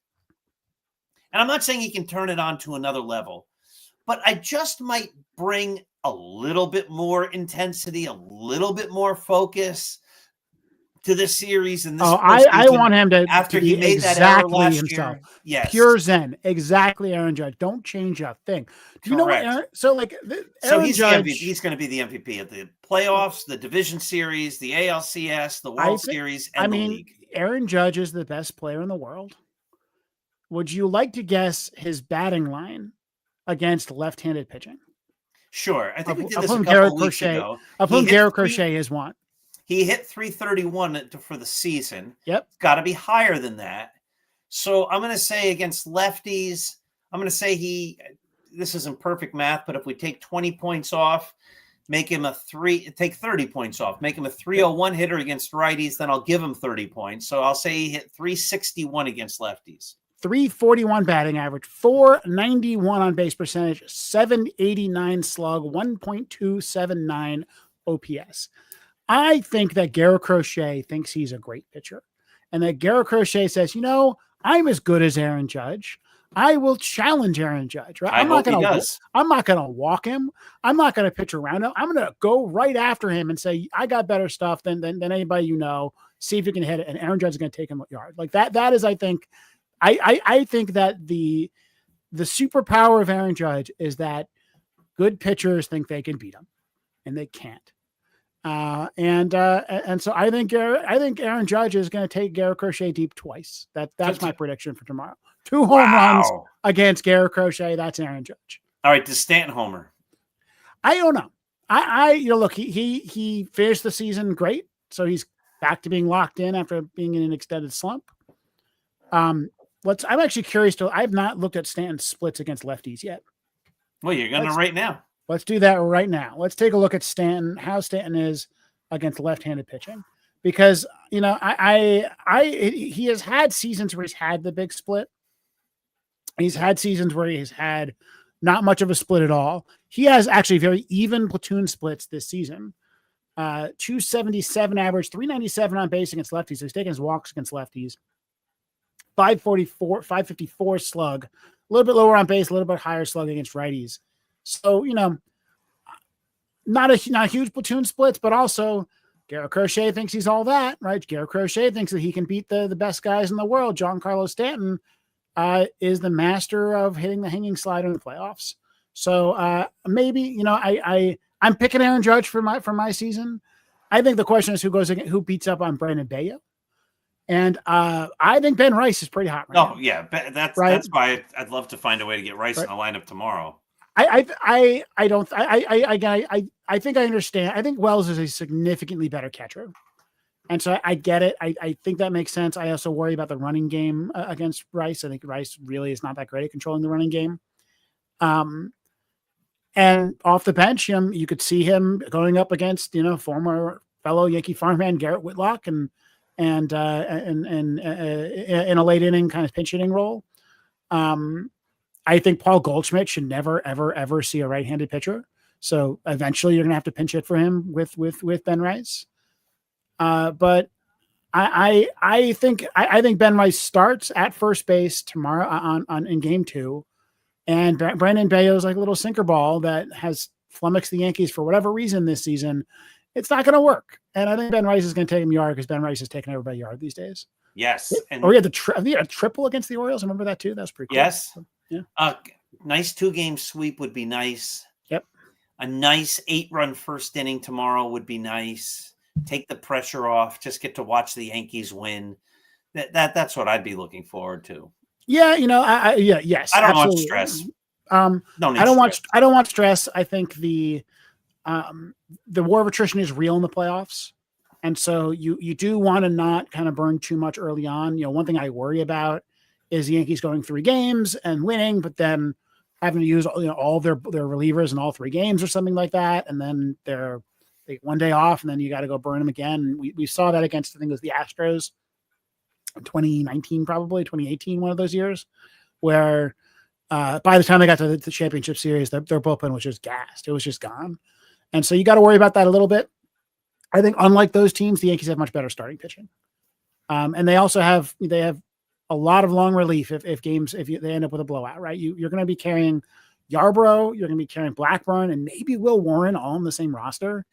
and I'm not saying he can turn it on to another level, but I just might bring a little bit more intensity, a little bit more focus to this series and this. I want him to after to he be made that error exactly last himself. year. Yes, Pure Zen, exactly Aaron Judge. Don't change a thing. Do you know what? Aaron, so like, so Aaron he's Judge, the MVP. He's going to be the MVP of the playoffs, the division series, the ALCS, the World Series, and the league. Aaron Judge is the best player in the world. Would you like to guess his batting line against left-handed pitching? Sure. I think we did of this a whom couple Garrett of weeks Crochet, ago. of whom Garrett Crochet is one. He hit 331 for the season. Yep. It's got to be higher than that. So I'm going to say against lefties, I'm going to say this isn't perfect math, but if we take 20 points off, make him take 30 points off, make him a 301 hitter against righties, then I'll give him 30 points. So I'll say he hit 361 against lefties. 341 batting average, 491 on base percentage, 789 slug, 1.279 OPS. I think that Garrett Crochet thinks he's a great pitcher, and that Garrett Crochet says, I'm as good as Aaron Judge. I will challenge Aaron Judge. Right? I'm not going to walk him. I'm not going to pitch around him. I'm going to go right after him and say, I got better stuff than anybody see if you can hit it. And Aaron Judge is going to take him yard. Like that is, I think, I think that the superpower of Aaron Judge is that good pitchers think they can beat him, and they can't. And so I think Aaron Judge is going to take Garrett Crochet deep twice. That's my prediction for tomorrow. 2 home runs against Garrett Crochet. That's Aaron Judge. All right, does Stanton homer? I don't know. Look, he finished the season great, so he's back to being locked in after being in an extended slump. I'm actually curious I've not looked at Stanton's splits against lefties yet. Well, you're going to right now. Let's do that right now. Let's take a look at Stanton, how Stanton is against left-handed pitching, because he has had seasons where he's had the big split. He's had seasons where he's had not much of a split at all. He has actually very even platoon splits this season. 277 average, 397 on base against lefties. So he's taking his walks against lefties. 554 slug, a little bit lower on base, a little bit higher slug against righties. So, not a huge platoon splits, but also Garrett Crochet thinks he's all that, right? Garrett Crochet thinks that he can beat the best guys in the world. Giancarlo Stanton is the master of hitting the hanging slider in the playoffs. So maybe, I'm picking Aaron Judge for my season. I think the question is who beats up on Brandon Bello. And I think Ben Rice is pretty hot right now. Yeah, that's why I'd love to find a way to get Rice in the lineup tomorrow. I think I understand. I think Wells is a significantly better catcher, and so I get it. I think that makes sense. I also worry about the running game against Rice. I think Rice really is not that great at controlling the running game. And off the bench, you could see him going up against former fellow Yankee farmhand Garrett Whitlock and in a late inning kind of pinch hitting role. I think Paul Goldschmidt should never, ever, ever see a right-handed pitcher. So eventually you're going to have to pinch hit for him with Ben Rice. But I think Ben Rice starts at first base tomorrow in game 2. And Brandon Bello is like a little sinker ball that has flummoxed the Yankees for whatever reason this season. It's not going to work. And I think Ben Rice is going to take him yard because Ben Rice is taking everybody yard these days. Yes. And we had a triple against the Orioles. Remember that too? That was pretty cool. Yes. Yeah. Nice 2-game sweep would be nice. Yep. A nice 8-run first inning tomorrow would be nice. Take the pressure off. Just get to watch the Yankees win. That's what I'd be looking forward to. Yeah. Yes. I don't absolutely. want stress. I don't want stress. I think the war of attrition is real in the playoffs. And so you do want to not kind of burn too much early on. One thing I worry about is the Yankees going 3 games and winning, but then having to use all their relievers in all 3 games or something like that. And then they take one day off and then you got to go burn them again. We saw that against, I think it was the Astros 2019, probably 2018, one of those years where by the time they got to the championship series, their bullpen was just gassed. It was just gone. And so you got to worry about that a little bit. I think unlike those teams, the Yankees have much better starting pitching. And they also have a lot of long relief if they end up with a blowout, right? You're going to be carrying Yarbrough, you're going to be carrying Blackburn, and maybe Will Warren all in the same roster.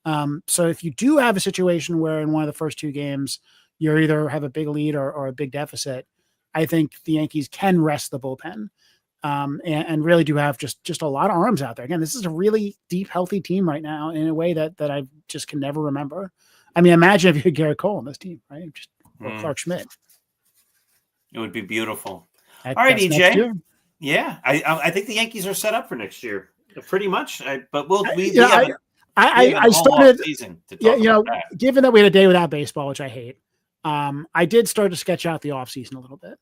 So if you do have a situation where in one of the first two games you either have a big lead or a big deficit, I think the Yankees can rest the bullpen and really do have just a lot of arms out there. Again, this is a really deep, healthy team right now in a way that I just can never remember. I mean, imagine if you had Garrett Cole on this team, right? Or Clark Schmidt. It would be beautiful. All right, EJ. Yeah, I think the Yankees are set up for next year, pretty much. But I started season to talk about that. Given that we had a day without baseball, which I hate, I did start to sketch out the offseason a little bit.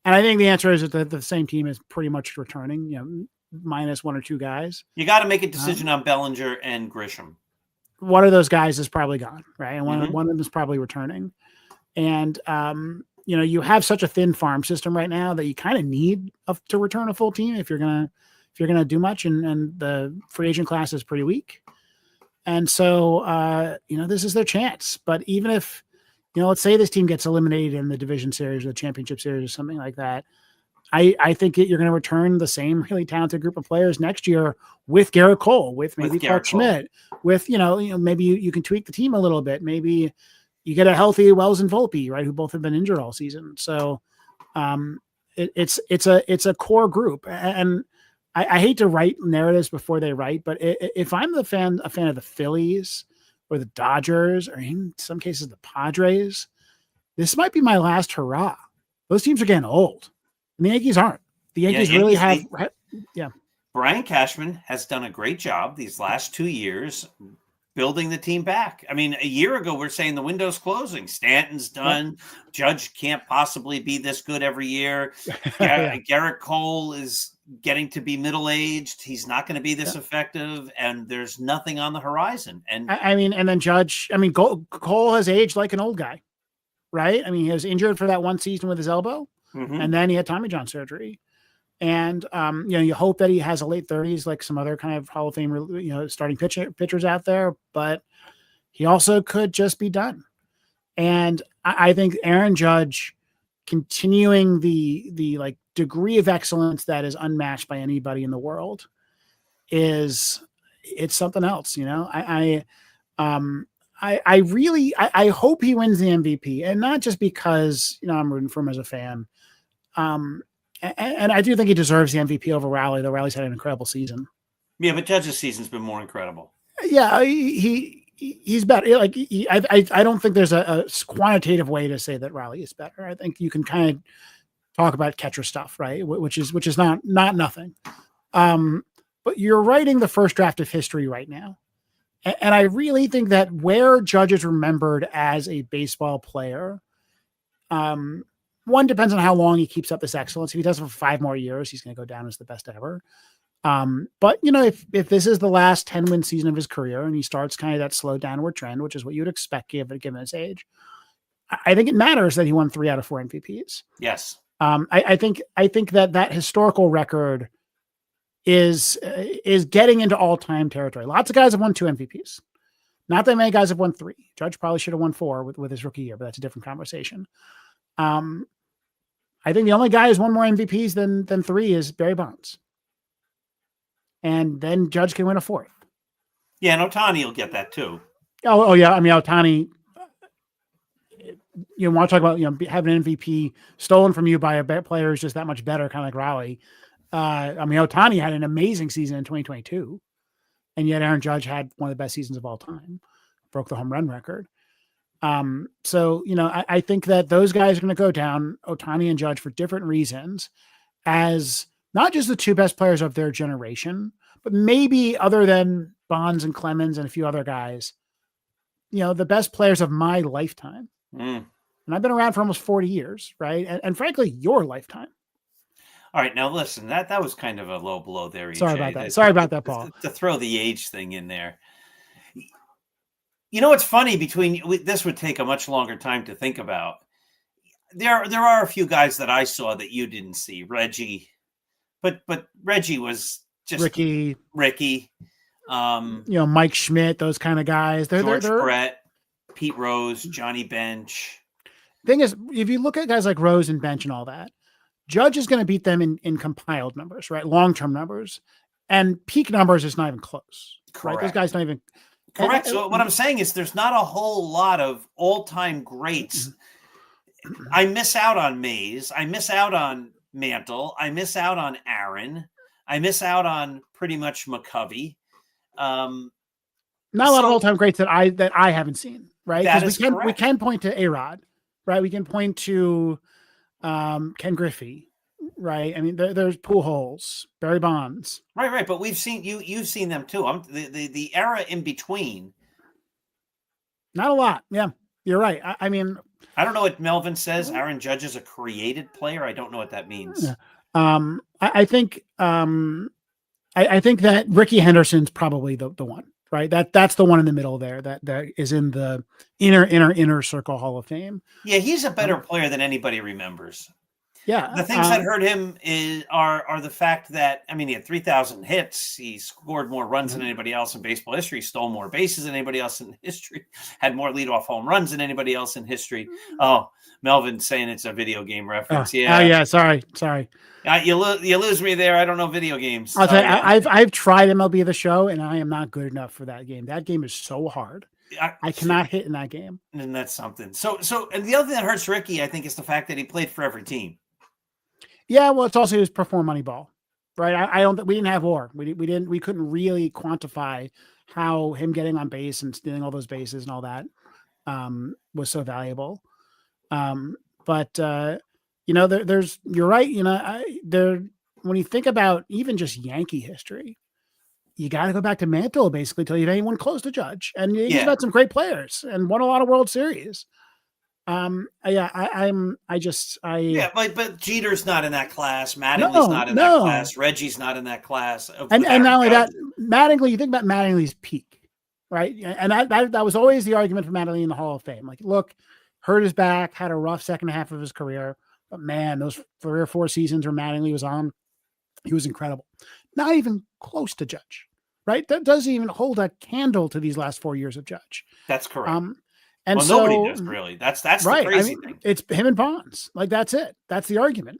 And I think the answer is that the same team is pretty much returning, minus one or two guys. You got to make a decision on Bellinger and Grisham. One of those guys is probably gone, right? And one of them is probably returning. And, you have such a thin farm system right now that you kind of need to return a full team if you're gonna do much. And the free agent class is pretty weak. And so, this is their chance. But even if, let's say this team gets eliminated in the division series or the championship series or something like that, I think you're going to return the same really talented group of players next year with Garrett Cole, with maybe Clark Schmidt, with, maybe you can tweak the team a little bit. Maybe you get a healthy Wells and Volpe, right, who both have been injured all season. So it's a core group. And I hate to write narratives before they write, but if I'm a fan of the Phillies or the Dodgers, or in some cases the Padres, this might be my last hurrah. Those teams are getting old. And the Yankees aren't. The Yankees really have. Brian Cashman has done a great job these last 2 years building the team back. I mean, a year ago, we're saying the window's closing. Stanton's done. Judge can't possibly be this good every year. Garrett Cole is getting to be middle-aged. He's not going to be this effective, and there's nothing on the horizon. And and then Judge, Cole has aged like an old guy, right? I mean, he was injured for that one season with his elbow, and then he had Tommy John surgery. And, you hope that he has a late 30s, like some other kind of Hall of Fame, starting pitchers out there, but he also could just be done. And I think Aaron Judge continuing the like degree of excellence that is unmatched by anybody in the world it's something else. I hope he wins the MVP, and not just because, I'm rooting for him as a fan. And I do think he deserves the MVP over Rowley, though Rowley's had an incredible season. Yeah, but Judge's season's been more incredible. Yeah, he's better. Like I don't think there's a quantitative way to say that Rowley is better. I think you can kind of talk about catcher stuff, right? Which is not nothing. But you're writing the first draft of history right now, and I really think that where Judge is remembered as a baseball player, one depends on how long he keeps up this excellence. If he does it for 5 more years, he's going to go down as the best ever. But if this is the last 10-win season of his career and he starts kind of that slow downward trend, which is what you'd expect given his age, I think it matters that he won 3 out of 4 MVPs. Yes. I think that historical record is getting into all-time territory. Lots of guys have won 2 MVPs. Not that many guys have won 3. Judge probably should have won 4 with his rookie year, but that's a different conversation. I think the only guy who's won more MVPs than 3 is Barry Bonds. And then Judge can win a 4th. Yeah, and Ohtani will get that too. Oh yeah. I mean, Ohtani, want to talk about, having an MVP stolen from you by a player who's just that much better, kind of like Rowley. Ohtani had an amazing season in 2022, and yet Aaron Judge had one of the best seasons of all time, broke the home run record. So, I think that those guys are going to go down, Ohtani and Judge, for different reasons, as not just the 2 best players of their generation, but maybe other than Bonds and Clemens and a few other guys, the best players of my lifetime. And I've been around for almost 40 years, right? And frankly, your lifetime. All right, now listen, that was kind of a low blow there, EJ. Sorry about that, Paul. To throw the age thing in there. What's funny this would take a much longer time to think about. there are a few guys that I saw that you didn't see. Reggie, but Reggie was just Ricky. Mike Schmidt, those kind of guys. George Brett, Pete Rose, Johnny Bench. Thing is, if you look at guys like Rose and Bench and all that, Judge is going to beat them in compiled numbers, right? Long-term numbers, and peak numbers is not even close. Correct. Right? Those guys don't even. Correct. So what I'm saying is there's not a whole lot of all-time greats. I miss out on Mays. I miss out on Mantle. I miss out on Aaron. I miss out on pretty much McCovey. Not a lot of all-time greats that I haven't seen, right? Because we can point to A-Rod, right? We can point to Ken Griffey, right? I mean, there's Pujols, Barry Bonds, right. But we've seen you've seen them too. The era in between. Not a lot. Yeah, you're right. I mean, I don't know what Melvin says. Aaron Judge is a created player. I don't know what that means. Yeah. I think that Ricky Henderson's probably the one, right? That's the one in the middle there that is in the inner circle Hall of Fame. Yeah, he's a better player than anybody remembers. Yeah. The things that hurt him are the fact that, I mean, he had 3,000 hits. He scored more runs than anybody else in baseball history, stole more bases than anybody else in history, had more leadoff home runs than anybody else in history. Oh, Melvin's saying it's a video game reference. Yeah. Sorry. You lose me there. I don't know video games. I'll tell you, I've tried MLB The Show, and I am not good enough for that game. That game is so hard. I cannot hit in that game. And that's something. So, and the other thing that hurts Ricky, I think, is the fact that he played for every team. Yeah, well, it's also his perform Moneyball, right? We didn't have WAR. We couldn't really quantify how him getting on base and stealing all those bases and all that was so valuable. But you're right. When you think about even just Yankee history, you got to go back to Mantle basically till you have anyone close to Judge, and he's got some great players and won a lot of World Series. But Jeter's not in that class. Mattingly's not in that class. Reggie's not in that class. And not only that, Mattingly, you think about Mattingly's peak, right? And that was always the argument for Mattingly in the Hall of Fame. Like, look, hurt his back, had a rough second half of his career, but man, those 3 or 4 seasons where Mattingly was on, he was incredible. Not even close to Judge, right? That doesn't even hold a candle to these last 4 years of Judge. That's correct. And nobody does really. That's right. The crazy thing. It's him and Bonds. Like, that's it. That's the argument.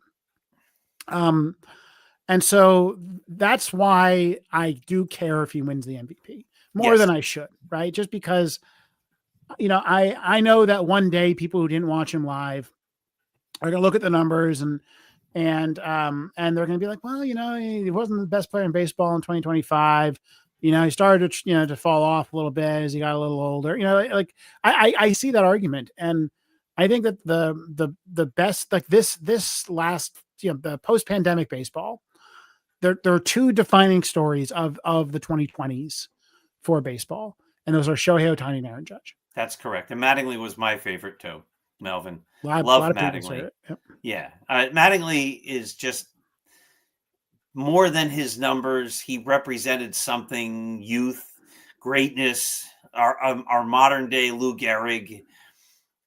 And so that's why I do care if he wins the MVP more than I should, right? Just because, I know that one day people who didn't watch him live are going to look at the numbers and they're going to be like, well, he wasn't the best player in baseball in 2025. He started to fall off a little bit as he got a little older. I see that argument, and I think that the best, like this last, the post-pandemic baseball, there are 2 defining stories of the 2020s for baseball, and those are Shohei Ohtani and Aaron Judge. That's correct. And Mattingly was my favorite too, Melvin. Love Mattingly. Yep. Yeah, Mattingly is just more than his numbers. He represented something: youth, greatness, our modern day Lou Gehrig.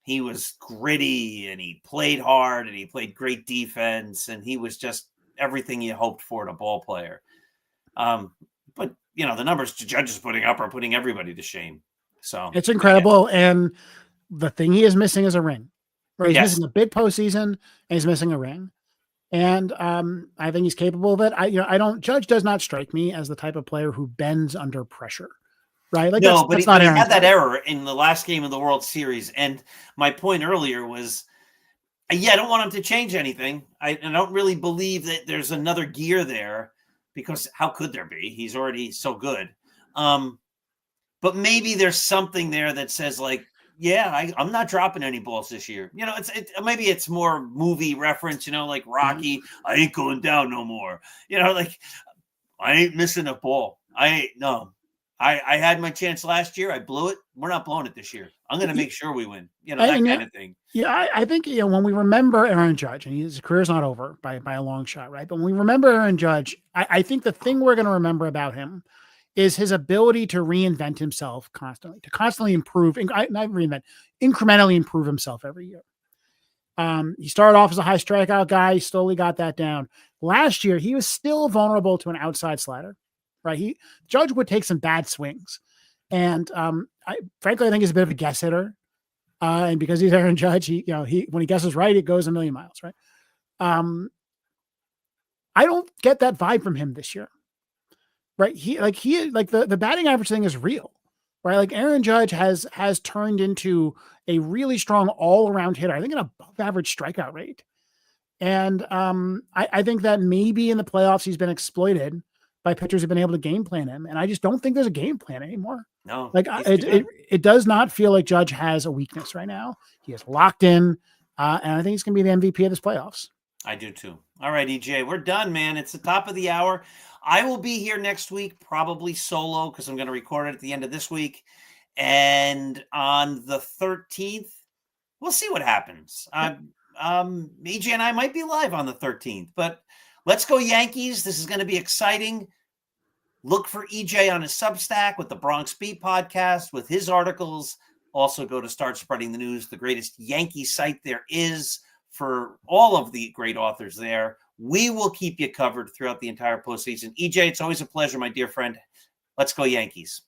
He was gritty and he played hard and he played great defense, and he was just everything you hoped for in a ball player. But the numbers Judge is putting up are putting everybody to shame. So it's incredible. Yeah. And the thing he is missing is a ring. Right? He's missing a big postseason, and he's missing a ring. And I think he's capable of it. Judge does not strike me as the type of player who bends under pressure, right? Like, no, but he had that error in the last game of the World Series. And my point earlier was, I don't want him to change anything. I don't really believe that there's another gear there, because how could there be? He's already so good. But maybe there's something there that says, like, I'm not dropping any balls this year. Maybe it's more movie reference, like Rocky. I ain't going down no more. Like, I ain't missing a ball. I had my chance last year. I blew it. We're not blowing it this year. I'm going to make sure we win. That kind of thing. Yeah, I think when we remember Aaron Judge, and his career's not over by a long shot, right? But when we remember Aaron Judge, I think the thing we're going to remember about him is his ability to reinvent himself constantly, to constantly improve, incrementally improve himself every year. He started off as a high strikeout guy. He slowly got that down. Last year, he was still vulnerable to an outside slider, right? Judge would take some bad swings. And frankly, I think he's a bit of a guess hitter. And because he's Aaron Judge, when he guesses right, it goes a million miles, right? I don't get that vibe from him this year, right? The batting average thing is real, right? Like Aaron Judge has turned into a really strong all around hitter. I think an above average strikeout rate. And I think that maybe in the playoffs, he's been exploited by pitchers who've been able to game plan him. And I just don't think there's a game plan anymore. No, like it does not feel like Judge has a weakness right now. He is locked in. And I think he's going to be the MVP of this playoffs. I do too. All right, EJ, we're done, man. It's the top of the hour. I will be here next week, probably solo, because I'm going to record it at the end of this week. And on the 13th, we'll see what happens. EJ and I might be live on the 13th, but let's go Yankees. This is going to be exciting. Look for EJ on his Substack with the Bronx Beat podcast, with his articles. Also go to Start Spreading the News, the greatest Yankee site there is, for all of the great authors there. We will keep you covered throughout the entire postseason. EJ, it's always a pleasure, my dear friend. Let's go Yankees.